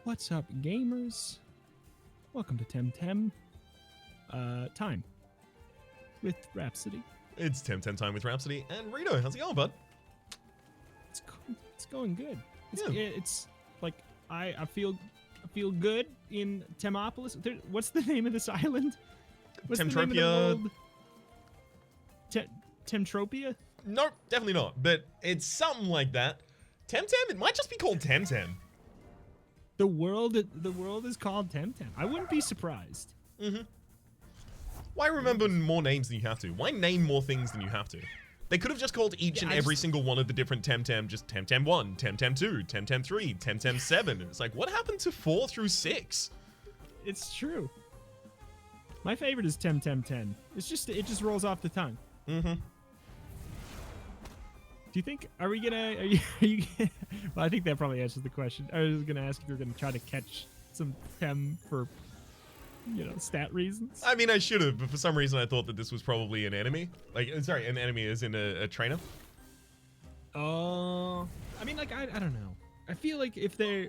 What's up, gamers? Welcome to Temtem time with Rhapsody. It's Temtem time with Rhapsody and Rito. How's it going, bud? It's going good. It's like I feel good in Temopolis. What's the name of this island? What's Temtropia. the name of the world? Temtropia? Nope, definitely not. But it's something like that. Temtem? It might just be called Temtem. The world is called Temtem. I wouldn't be surprised. Mm-hmm. Why remember more names than you have to? Why name more things than you have to? They could have just called each and every single one of the different Temtem just Temtem 1, Temtem 2, Temtem 3, Temtem 7. It's like, what happened to 4 through 6? It's true. My favorite is Temtem 10. It just rolls off the tongue. Mm-hmm. Do you think, are you gonna, well, I think that probably answers the question. I was gonna ask if you're gonna try to catch some Tem for, stat reasons. I mean, I should have, but for some reason I thought that this was probably an enemy. Like, sorry, an enemy as in a trainer. Oh, I mean, like, I don't know. I feel like if they're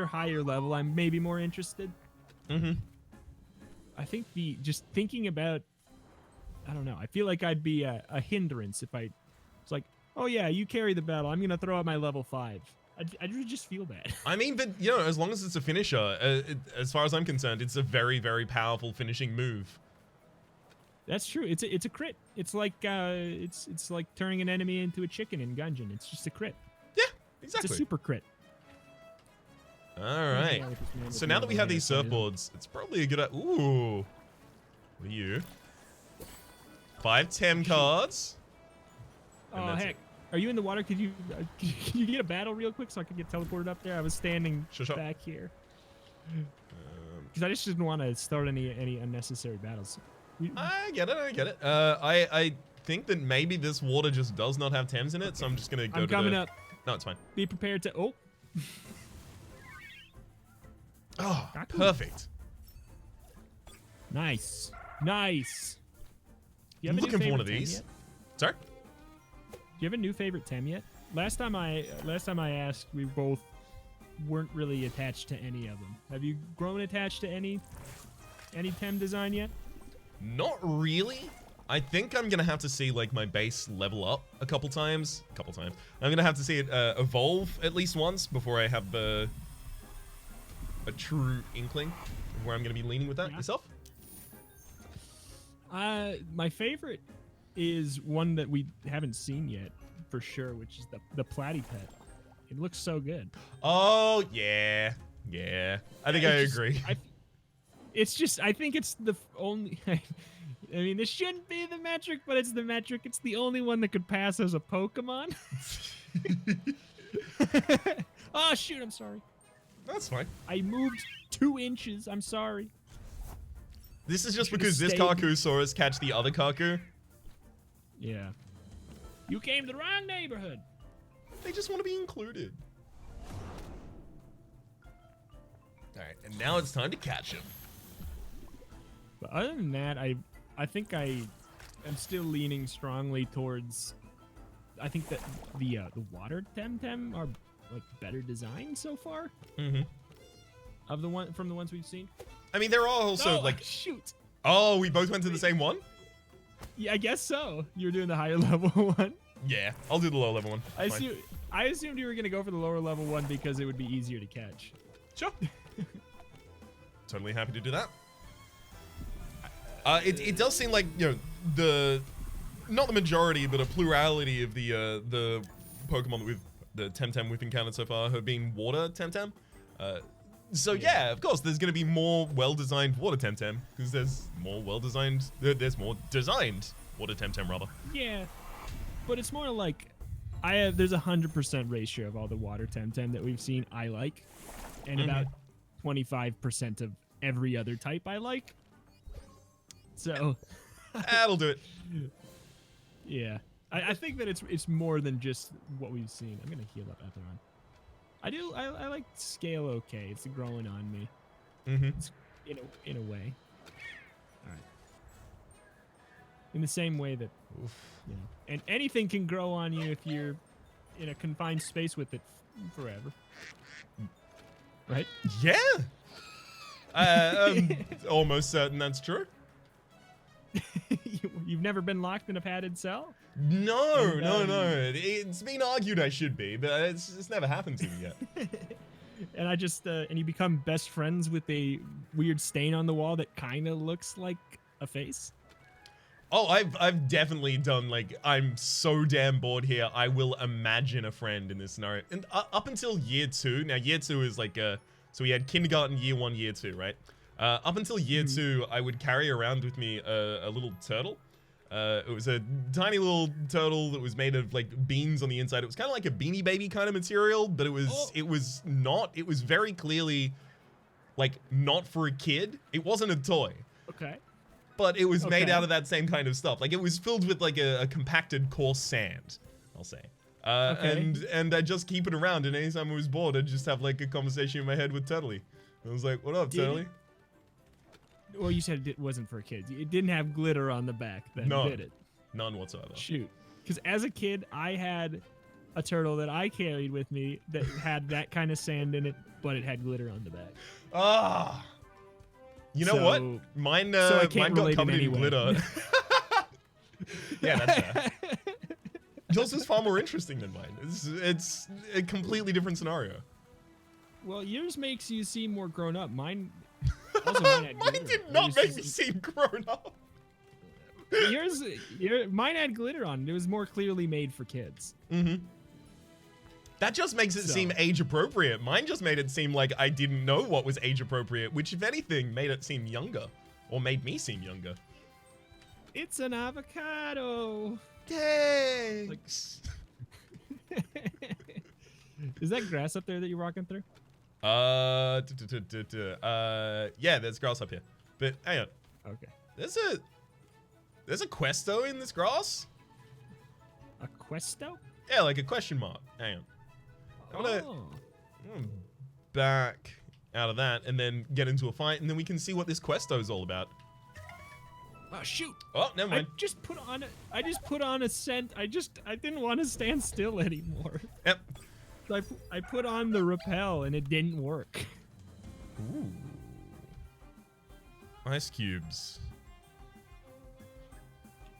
higher level, I'm maybe more interested. Mm-hmm. I think just thinking about, I don't know. I feel like I'd be a hindrance if it's like, oh yeah, you carry the battle. I'm gonna throw out my level 5. I just feel bad. I mean, but as long as it's a finisher, as far as I'm concerned, it's a very, very powerful finishing move. That's true. It's a crit. It's like it's like turning an enemy into a chicken in Gungeon. It's just a crit. Yeah, exactly. It's a super crit. All right. So now that we have these surfboards, it's probably a good. Ooh, what are you? 5 Tem cards. Oh heck. Are you in the water? Can you get a battle real quick so I can get teleported up there? I was standing back here. Because I just didn't want to start any unnecessary battles. I get it. I think that maybe this water just does not have Thames in it, so I'm just gonna go I'm coming up. No, it's fine. Be prepared to. Oh. Oh, perfect. Nice. I'm looking for one of these. Sorry. Do you have a new favorite Tem yet? Last time I asked, we both weren't really attached to any of them. Have you grown attached to any Tem design yet? Not really. I think I'm gonna have to see like my base level up a couple times. I'm gonna have to see it evolve at least once before I have a true inkling of where I'm gonna be leaning with that. Yourself? My favorite is one that we haven't seen yet for sure, which is the Platypet. It looks so good. Oh yeah. I think I agree. I think it's the only. I mean, this shouldn't be the metric, but it's the metric. It's the only one that could pass as a Pokemon. Oh shoot! I'm sorry. That's fine. I moved 2 inches. I'm sorry. This is just because this Kaku saw us catch the other Kaku. Yeah. You came to the wrong neighborhood. They just want to be included. Alright, and now it's time to catch him. But other than that, I think I am still leaning strongly towards. I think that the water Temtem are like better designed so far. Mm-hmm. From the ones we've seen. I mean, they're all also like. Shoot. Oh, we both went to the same one? Yeah, I guess so. You're doing the higher level one. Yeah, I'll do the low level one. I assumed you were gonna go for the lower level one because it would be easier to catch. Sure. Totally happy to do that. It does seem like not the majority, but a plurality of the Pokemon the Temtem we've encountered so far have been water Temtem. So yeah, of course, there's going to be more well-designed water Temtem because there's more designed water Temtem rather. Yeah, but it's more like there's 100% ratio of all the water Temtem that we've seen I like, and about 25% of every other type I like. So that'll do it. Yeah, I think that it's more than just what we've seen. I'm gonna heal up after on. I like scale okay. It's growing on me. It's in a way. All right. In the same way that and anything can grow on you if you're in a confined space with it forever. right? Yeah. I'm almost certain that's true. You've never been locked in a padded cell? No, And, no. It's been argued I should be, but it's never happened to me yet. And I just and you become best friends with a weird stain on the wall that kind of looks like a face. Oh, I've definitely done, like, I'm so damn bored here. I will imagine a friend in this scenario. And up until year 2, now year 2 is like, so we had kindergarten, year 1, year 2, right? Up until year 2, I would carry around with me a little turtle. It was a tiny little turtle that was made of, like, beans on the inside. It was kind of like a Beanie Baby kind of material, but it was not. It was very clearly, like, not for a kid. It wasn't a toy. Okay. But it was made out of that same kind of stuff. Like, it was filled with, like, a compacted coarse sand, I'll say. And I just keep it around, and anytime I was bored, I'd just have, like, a conversation in my head with Turtley. I was like, what up, Turtley? Well, you said it wasn't for kids. It didn't have glitter on the back then, did it? None whatsoever. Shoot. Because as a kid, I had a turtle that I carried with me that had that kind of sand in it, but it had glitter on the back. Ah! You know what? Mine got covered in glitter. Yeah, that's fair. Yours is far more interesting than mine. It's a completely different scenario. Well, yours makes you seem more grown up. Mine had mine did not make me seem grown up. Mine had glitter on it. It was more clearly made for kids. Mm-hmm. That just makes it seem age appropriate. Mine just made it seem like I didn't know what was age appropriate, which, if anything, made it seem younger, or made me seem younger. It's an avocado. Thanks. Is that grass up there that you're walking through? Yeah, there's grass up here. But hang on. Okay. There's a questo in this grass? A questo? Yeah, like a question mark. Hang on. I'm gonna back out of that and then get into a fight, and then we can see what this questo is all about. Oh shoot! Oh, never mind. I just put on a scent. I didn't want to stand still anymore. Yep. So I put on the repel and it didn't work. Ooh. Ice cubes.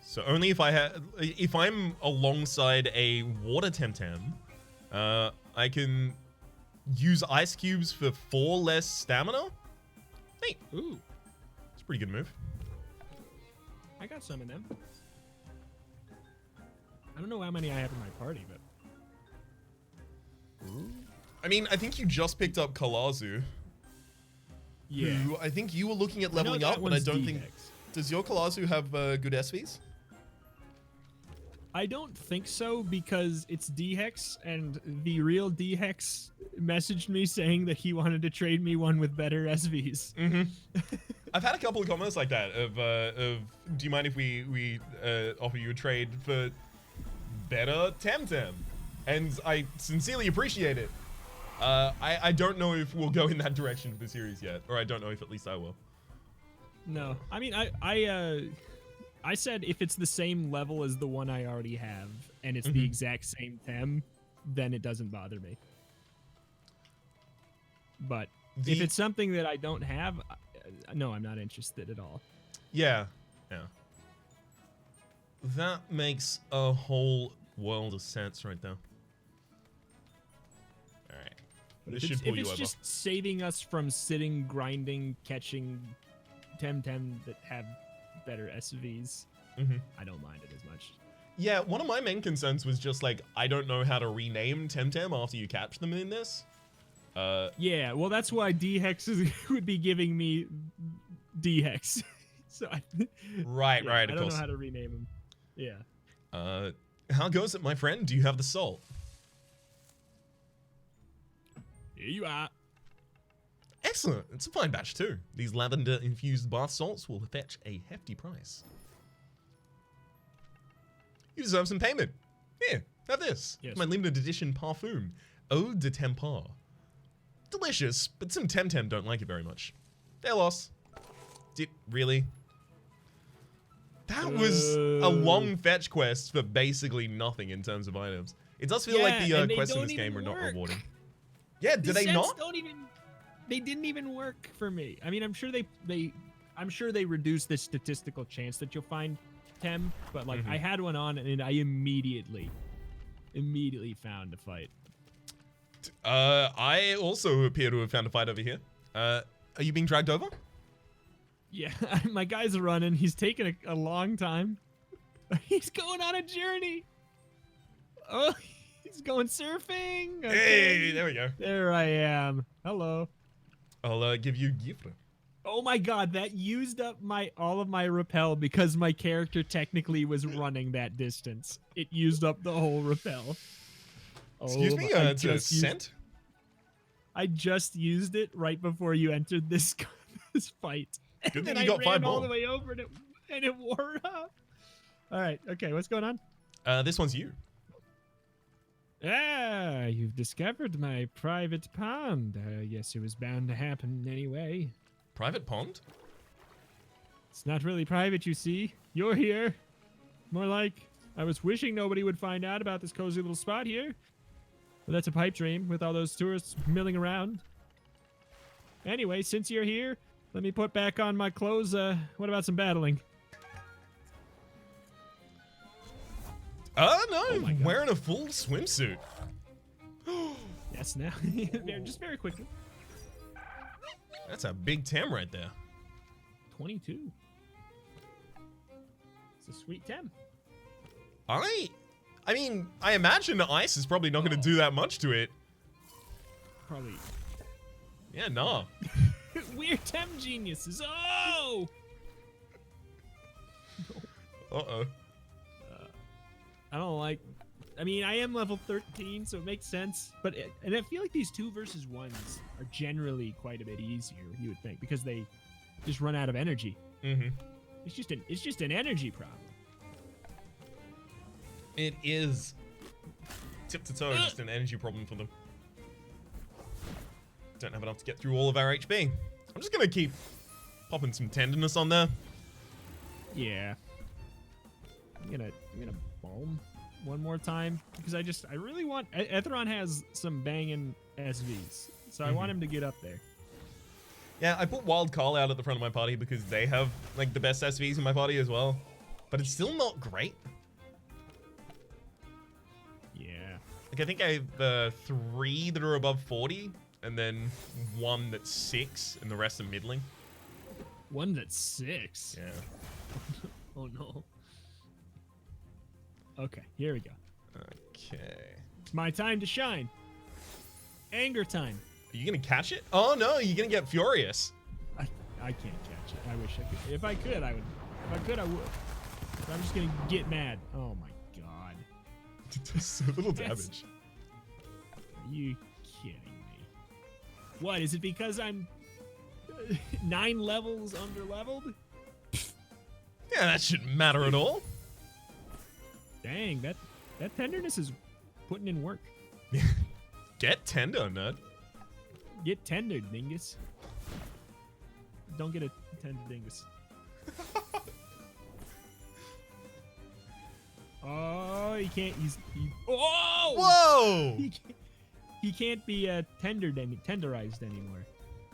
So only if I'm alongside a water Temtem, I can use ice cubes for 4 less stamina. Neat. Ooh, it's a pretty good move. I got some of them. I don't know how many I have in my party, but. Ooh. I mean, I think you just picked up Kalazu. Yeah. Who I think you were looking at leveling up, but I don't think. Does your Kalazu have good SVs? I don't think so, because it's D-Hex, and the real D-Hex messaged me saying that he wanted to trade me one with better SVs. Mm-hmm. I've had a couple of comments like that of do you mind if we offer you a trade for better Temtem? And I sincerely appreciate it. I don't know if we'll go in that direction for the series yet, or I don't know if at least I will. No, I mean, I said if it's the same level as the one I already have, and it's the exact same Tem, then it doesn't bother me. But if it's something that I don't have, no, I'm not interested at all. Yeah, yeah. That makes a whole world of sense right there. All right. This should pull you over. If it's just saving us from sitting, grinding, catching Temtem that have better SVs, I don't mind it as much. Yeah, one of my main concerns was just like, I don't know how to rename Temtem after you catch them in this. Yeah, well, that's why D-Hex would be giving me D-Hex. So right, I don't know how to rename him. Yeah. How goes it, my friend? Do you have the salt? Here you are. Excellent. It's a fine batch too. These lavender-infused bath salts will fetch a hefty price. You deserve some payment. Here, have this. Yes. My limited edition parfum, Eau de Tempar. Delicious, but some Temtem don't like it very much. Their loss. Really? That was a long fetch quest for basically nothing in terms of items. It does feel like the quests in this game are not rewarding. Yeah, do they not? they didn't even work for me. I mean, I'm sure they reduced the statistical chance that you'll find Tem, but like I had one on and I immediately found a fight. I also appear to have found a fight over here. Are you being dragged over? Yeah, my guy's running. He's taking a long time. He's going on a journey. Oh, he's going surfing. Okay. Hey, there we go. There I am. Hello. I'll give you a gift. Oh my god, that used up all of my rappel because my character technically was running that distance. It used up the whole rappel. Excuse me, it's a scent? I just used it right before you entered this fight. Good thing and you got 5 all more. the way over and it wore up. All right, okay, what's going on? This one's you. Ah, you've discovered my private pond. Yes, it was bound to happen anyway. Private pond? It's not really private, you see. You're here. More like, I was wishing nobody would find out about this cozy little spot here. But that's a pipe dream with all those tourists milling around. Anyway, since you're here, let me put back on my clothes. What about some battling? Oh, no, I'm wearing a full swimsuit. Yes, now. Just very quickly. That's a big Tem right there. 22. It's a sweet Tem. I mean, I imagine ice is probably not going to do that much to it. Probably. Yeah, nah. Weird Tem geniuses. Oh! Uh-oh. I don't like... I mean, I am level 13, so it makes sense. But and I feel like these 2 versus 1s are generally quite a bit easier, you would think, because they just run out of energy. Mm-hmm. It's just an energy problem. It is tip to toe just an energy problem for them. Don't have enough to get through all of our HP. I'm just gonna keep popping some tenderness on there. Yeah. I'm gonna balm one more time because I really want Etheron has some banging SVs, so I want him to get up there. Yeah, I put Wild Call out at the front of my party because they have like the best SVs in my party as well, but it's still not great. Yeah. Like I think I have 3 that are above 40, and then 1 that's 6, and the rest are middling. 1 that's 6. Yeah. Oh no. Okay, here we go. Okay. It's my time to shine. Anger time. Are you gonna catch it? Oh no, you're gonna get furious. I can't catch it. I wish I could. If I could, I would. If I could, I would. But I'm just gonna get mad. Oh my god. It does so little damage. Are you kidding me? What, is it because I'm 9 levels under leveled? Yeah, that shouldn't matter at all. Dang, that tenderness is putting in work. Get tender, nerd. Get tendered, dingus. Don't get a tender dingus. Oh, he can't. Oh! Whoa! He can't be tenderized anymore.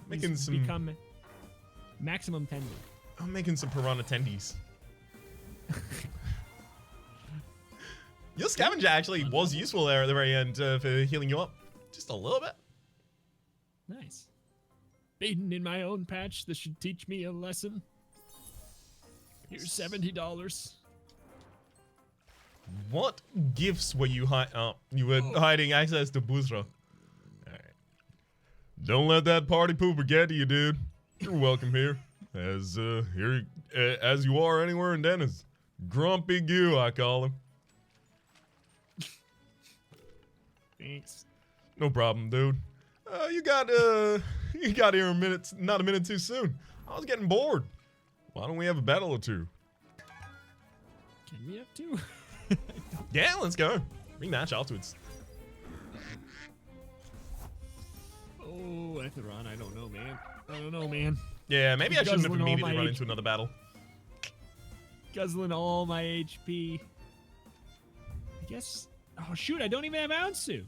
Making He's some. become maximum tender. I'm making some piranha tendies. Your scavenger actually was useful there at the very end for healing you up. Just a little bit. Nice. Baden in my own patch. This should teach me a lesson. Here's $70. What gifts were you you were hiding access to Buzra. Alright. Don't let that party pooper get to you, dude. You're welcome here. As you are anywhere in Dennis. Grumpy Goo, I call him. Thanks. No problem, dude. You got here not a minute too soon. I was getting bored. Why don't we have a battle or two? Can we have 2? Yeah, let's go. Rematch afterwards. Oh, Etheron, I don't know, man. I don't know, man. Yeah, maybe I shouldn't have Guzzling all immediately my run into another battle. Guzzling all my HP. I guess. Oh shoot! I don't even have Ounsu.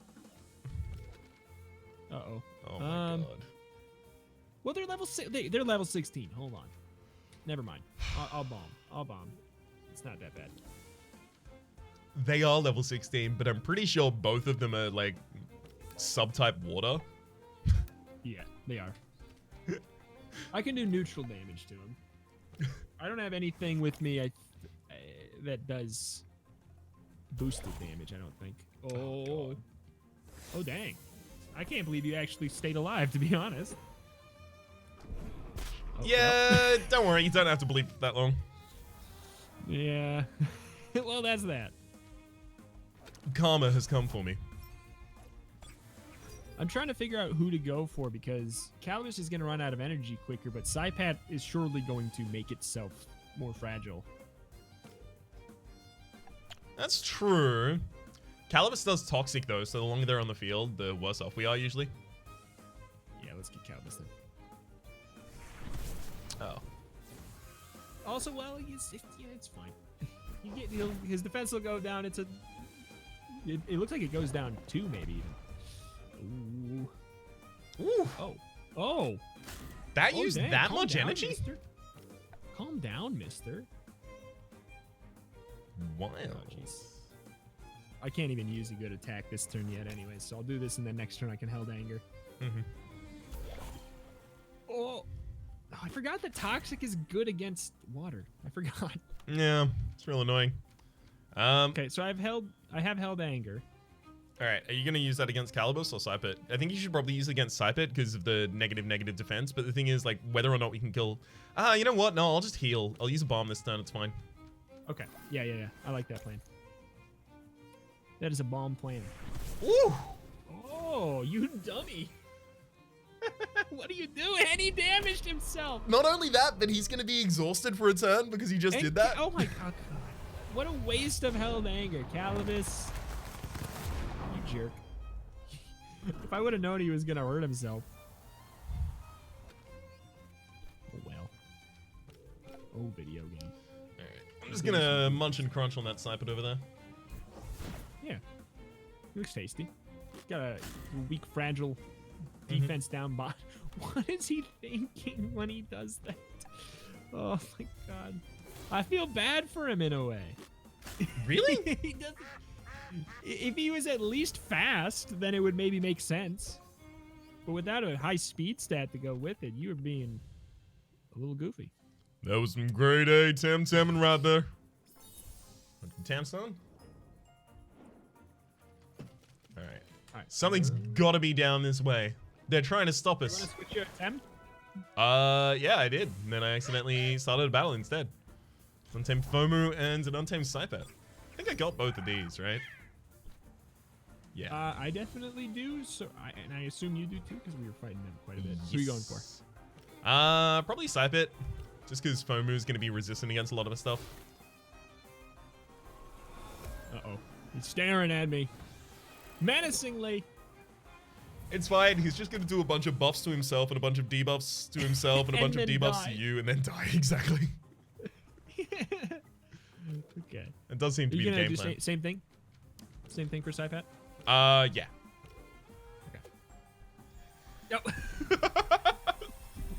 Uh-oh. Oh my god. Well, they're level they're level 16. Hold on. Never mind. I'll bomb. I'll bomb. It's not that bad. They are level 16, but I'm pretty sure both of them are like subtype water. Yeah, they are. I can do neutral damage to them. I don't have anything with me that does boosted damage, I don't think. Oh. Oh, dang. I can't believe you actually stayed alive, to be honest. Oh, yeah, don't worry. You don't have to bleed that long. Yeah. Well, that's that. Karma has come for me. I'm trying to figure out who to go for because Calibus is going to run out of energy quicker, but Psypat is surely going to make itself more fragile. That's true. Calibus does toxic though, so the longer they're on the field, the worse off we are usually. Yeah, let's get Calibus then. Oh. Also, well, it's fine. You get his defense will go down. It looks like it goes down 2 maybe even. Ooh. Ooh. Oh. Oh. That used dang. that Calm much down, energy? Mister. Calm down, mister. Wild. Oh, jeez. I can't even use a good attack this turn yet anyway, so I'll do this and then next turn I can Held Anger. Mm-hmm. Oh, I forgot that Toxic is good against water. I forgot. Yeah, it's real annoying. Okay, so I have Held Anger. All right, are you going to use that against Calibus or Psypit? I think you should probably use it against Psypit because of the negative defense, but the thing is, like, whether or not we can kill... you know what? No, I'll just heal. I'll use a bomb this turn, it's fine. Okay, yeah. I like that plan. That is a bomb plan. Ooh! Oh, you dummy. What are you doing? And he damaged himself. Not only that, but he's going to be exhausted for a turn because he just did that. Oh my god. What a waste of Held Anger. Calibus. You jerk. If I would have known he was going to hurt himself. Oh well. Oh, video game. Alright, I'm just going to munch and crunch on that Psypit over there. Yeah. He looks tasty. Got a weak, fragile defense down bot. What is he thinking when he does that? Oh my god. I feel bad for him in a way. Really? He doesn't, if he was at least fast, then it would maybe make sense. But without a high speed stat to go with it, you were being a little goofy. That was some grade A Temtem right there. Tamstone? Alright. Something's gotta be down this way. They're trying to stop us. You want to switch your attempt? Yeah, I did. And then I accidentally started a battle instead. Untamed Fomu and an Untamed Psypet. I think I got both of these, right? Yeah. I definitely do. So, and I assume you do too, because we were fighting them quite a bit. Who are you going for? Probably Psypet. Just because Fomu is going to be resistant against a lot of his stuff. Uh-oh. He's staring at me. Menacingly. It's fine. He's just going to do a bunch of buffs to himself and a bunch of debuffs to himself and a bunch of debuffs to you and then die. Exactly. Okay. It does seem to be the game plan. Same thing? Same thing for Psypat? Yeah. Okay.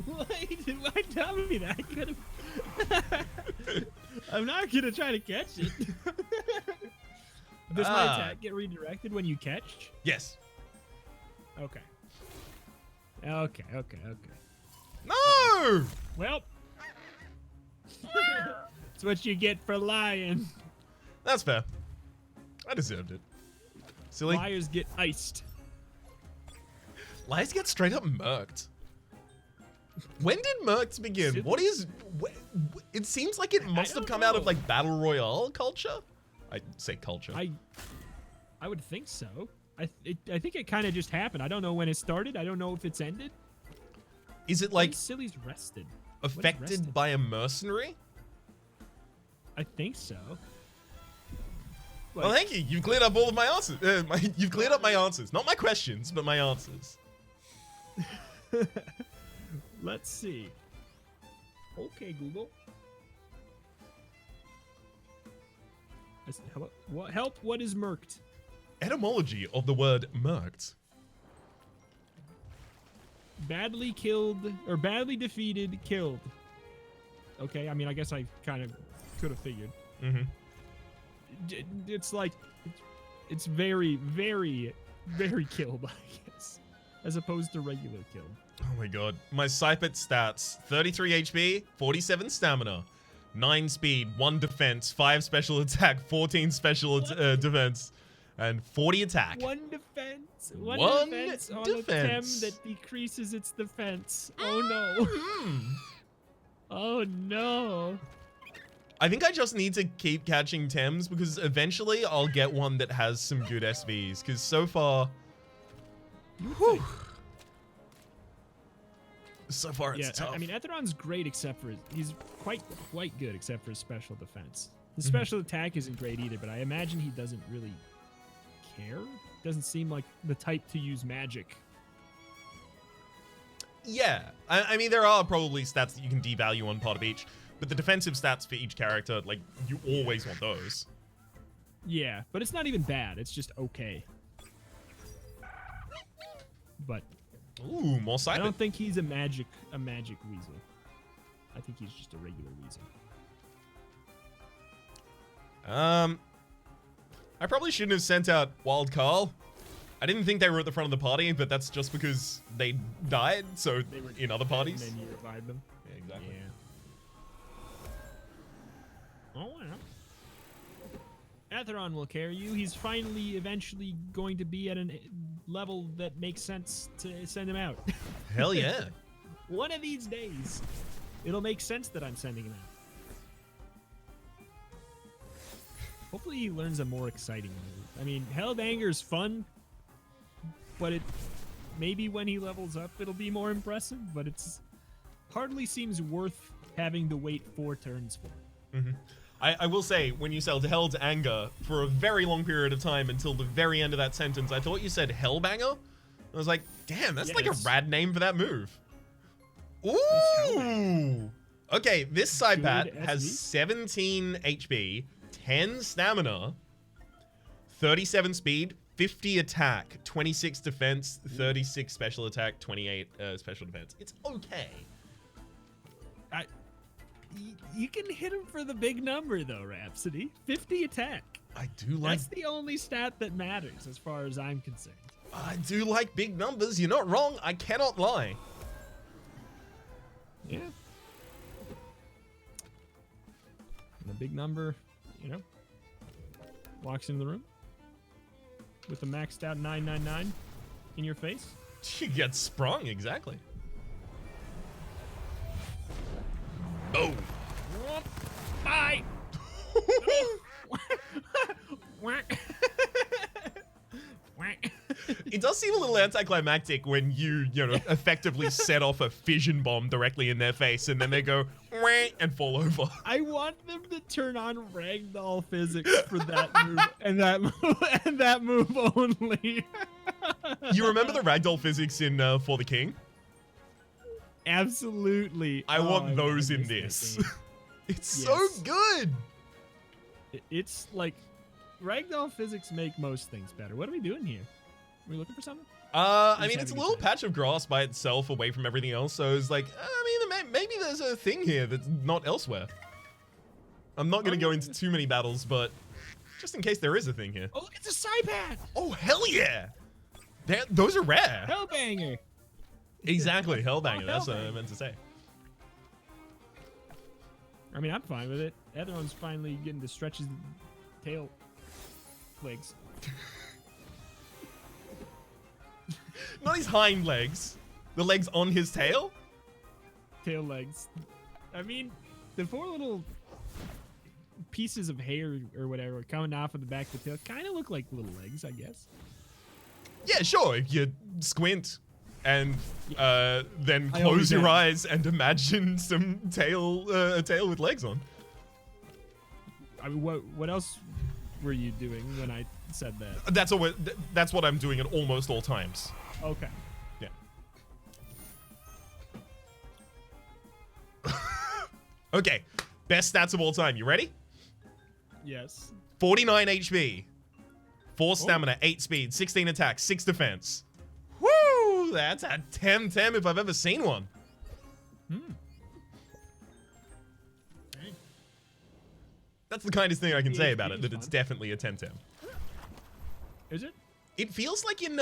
Why tell me that? I could have... I'm not going to try to catch it. Does my attack get redirected when you catch? Yes. Okay. Okay. No! Well. That's what you get for lying. That's fair. I deserved it. Silly. Liars get iced. Liars get straight up murked. When did murked begin? Silly. What is... It seems like it must have come out of like battle royale culture. I say culture. I would think so. I think it kind of just happened. I don't know when it started. I don't know if it's ended. Is it like Silly's rested? affected by a mercenary? I think so. Well, thank you. You've cleared up all of my answers. You've cleared up my answers. Not my questions, but my answers. Let's see. Okay, Google. Help, what is murked? Etymology of the word murked. badly killed or badly defeated, killed. Okay, I mean, I guess I kind of could have figured. Mm-hmm. It's like, it's very, very, very killed, I guess, as opposed to regular killed. Oh my god. My Scypet stats: 33 HP, 47 stamina, 9 speed, 1 defense, 5 special attack, 14 special defense, and 40 attack. One defense. One defense on a Tem that decreases its defense. Oh no. Oh no. I think I just need to keep catching Tems because eventually I'll get one that has some good SVs. Because so far, it's tough. I mean, Etheron's great except for he's quite good except for his special defense. His special attack isn't great either, but I imagine he doesn't really care. Doesn't seem like the type to use magic. Yeah, I mean, there are probably stats that you can devalue on part of each, but the defensive stats for each character, like, you always want those. Yeah, but it's not even bad. It's just okay. But ooh, more Scythet. I don't think he's a magic weasel. I think he's just a regular weasel. I probably shouldn't have sent out Wild Carl. I didn't think they were at the front of the party, but that's just because they died, so they were in other parties. And then you revived them. Yeah, exactly. Yeah. Oh, well. Atheron will carry you. He's finally, eventually going to be at a level that makes sense to send him out. Hell yeah. One of these days, it'll make sense that I'm sending him out. Hopefully he learns a more exciting move. I mean, Hellbanger's fun, but it maybe when he levels up, it'll be more impressive, but it's hardly seems worth having to wait 4 turns for. Mm-hmm. I will say, when you said Hell to Anger, for a very long period of time until the very end of that sentence, I thought you said Hellbanger. I was like, damn, that's like a rad name for that move. Ooh! Okay, this side bat has 17 HP, 10 stamina, 37 speed, 50 attack, 26 defense, 36 special attack, 28 special defense. It's okay. You can hit him for the big number, though, Rhapsody. 50 attack. I do like... That's the only stat that matters, as far as I'm concerned. I do like big numbers. You're not wrong. I cannot lie. Yeah. And the big number, you know, walks into the room with a maxed out 999 in your face. You get sprung, exactly. Oh. Bye. It does seem a little anticlimactic when you know, effectively set off a fission bomb directly in their face and then they go and fall over. I want them to turn on ragdoll physics for that move and that move only. You remember the ragdoll physics in For the King? Absolutely. I want those in this. It's so good. It's like ragdoll physics make most things better. What are we doing here? Are we looking for something? I mean, it's a little patch of grass by itself away from everything else, so it's like, I mean, maybe there's a thing here that's not elsewhere. I'm not going to go into too many battles, but just in case there is a thing here. Oh, look, it's a side pad! Oh, hell yeah! Those are rare. Hellbanger! Exactly, Hellbanger. That's what I meant to say. I mean, I'm fine with it. Etheron's finally getting to stretch his tail legs. Not his hind legs. The legs on his tail? Tail legs. I mean, the 4 little pieces of hair or whatever coming off of the back of the tail kind of look like little legs, I guess. Yeah, sure. If you squint and then close your eyes and imagine some a tail with legs on. I mean, what else were you doing when I said that? That's what I'm doing at almost all times. Okay. Yeah. Okay. Best stats of all time. You ready? Yes. 49 HP, 4 stamina, 8 speed, 16 attack, 6 defense. Woo! Ooh, that's a Temtem if I've ever seen one. Hey. That's the kindest thing I can say about PhD it, is that it's fun. definitely a Temtem. Is it? It feels like in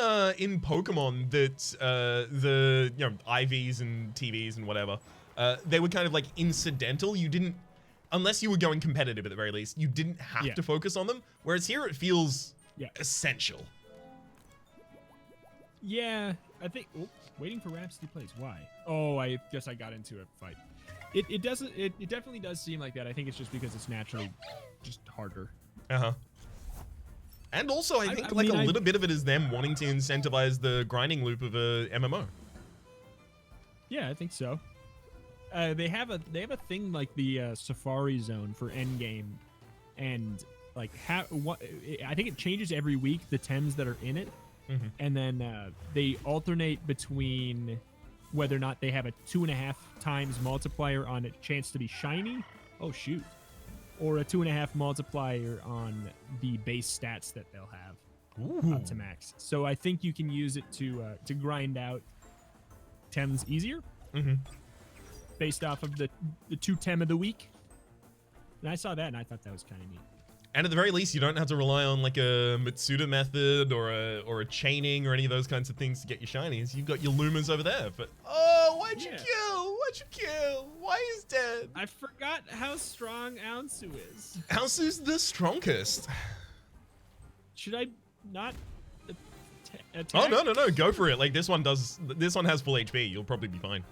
Pokemon that the IVs and TVs and whatever, they were kind of like incidental. You didn't, unless you were going competitive at the very least, you didn't have to focus on them. Whereas here it feels essential. Yeah, I think. Oops, waiting for Rhapsody plays. Why? Oh, I guess I got into a fight. It doesn't. It definitely does seem like that. I think it's just because it's naturally just harder. And also, I think a little bit of it is them wanting to incentivize the grinding loop of a MMO. Yeah, I think so. They have a thing like the Safari Zone for endgame, and like I think it changes every week the Tems that are in it, and then they alternate between whether or not they have a 2.5 times multiplier on a chance to be shiny. Oh shoot. Or a 2.5 multiplier on the base stats that they'll have up to max. So I think you can use it to grind out Tems easier, based off of the 2 Tem of the week. And I saw that and I thought that was kind of neat. And at the very least, you don't have to rely on like a Mitsuda method or a chaining or any of those kinds of things to get your shinies. You've got your Lumas over there. But why'd you kill? Why'd you kill? Why is dead? I forgot how strong Ounsu is. Ounsu's the strongest. Should I not attack? Oh no, go for it. Like this one has full HP. You'll probably be fine.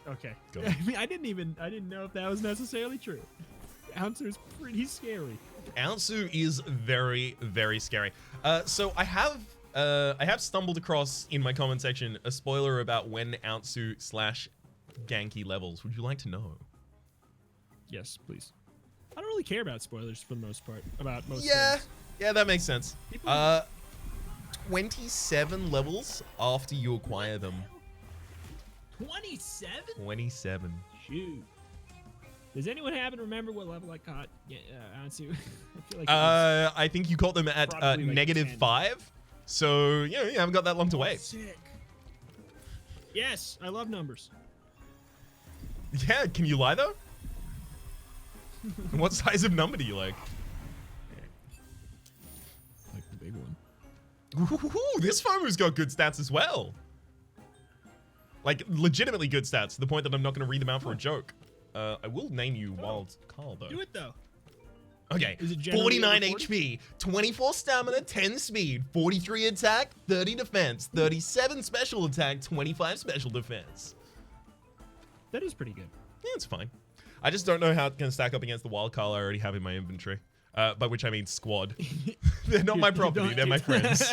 Okay. Go. I mean, I didn't know if that was necessarily true. Ounsu is pretty scary. Ounsu is very, very scary. So I have stumbled across in my comment section a spoiler about when Ounsu / Genki levels. Would you like to know? Yes, please. I don't really care about spoilers for the most part. About most Yeah, things. yeah, that makes sense. 27 levels after you acquire them. 27? 27. Shoot. Does anyone happen to remember what level I caught Ounsu? I feel like I think you caught them at probably like -5. So, you haven't got that long to wait. Sick. Yes, I love numbers. Yeah, can you lie though? What size of number do you like? Like the big one. Ooh, this Fomu's got good stats as well. Like, legitimately good stats, to the point that I'm not going to read them out for a joke. I will name you Wild Carl, though. Do it, though. Okay, Is it generally 49 over 40? HP, 24 stamina, 10 speed, 43 attack, 30 defense, 37 special attack, 25 special defense. That is pretty good. Yeah, it's fine. I just don't know how it can stack up against the Wild Carl I already have in my inventory. By which I mean squad. They're not my property, they're my friends.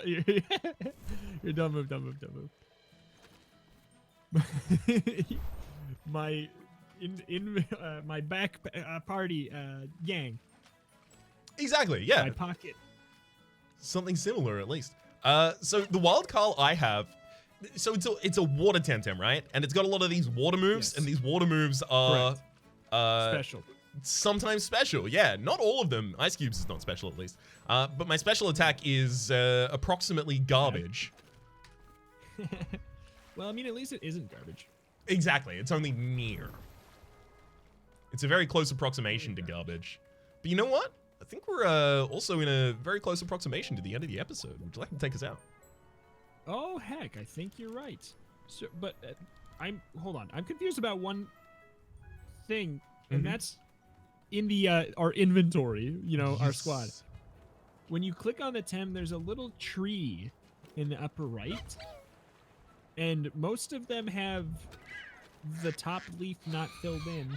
You're dumb move. My my back party gang. Exactly, yeah. My pocket. Something similar, at least. So the Wild Carl I have, so it's a water Temtem, right? And it's got a lot of these water moves, Yes. and these water moves are Special. sometimes special. Yeah, not all of them. Ice Cubes is not special, at least. But my special attack is approximately garbage. Well, I mean, at least it isn't garbage. Exactly, it's only near. It's a very close approximation to garbage. But you know what? I think we're also in a very close approximation to the end of the episode. Would you like to take us out? Oh heck, I think you're right. So, but hold on. I'm confused about one thing, and that's in the our inventory. Our squad. When you click on the Tem, there's a little tree in the upper right, and most of them have the top leaf not filled in.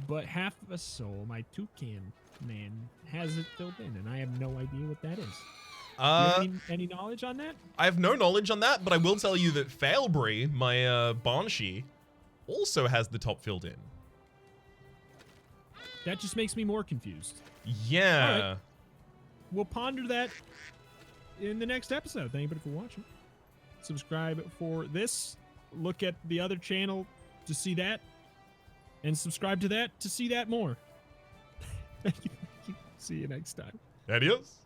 But half of a soul, my toucan man, has it filled in, and I have no idea what that is. Do you have any knowledge on that? I have no knowledge on that, but I will tell you that Failbury, my Banshee, also has the top filled in. That just makes me more confused. Yeah. All right. We'll ponder that in the next episode. Thank you for watching. Subscribe for this. Look at the other channel to see that. And subscribe to that to see that more. Thank you. See you next time. Adios.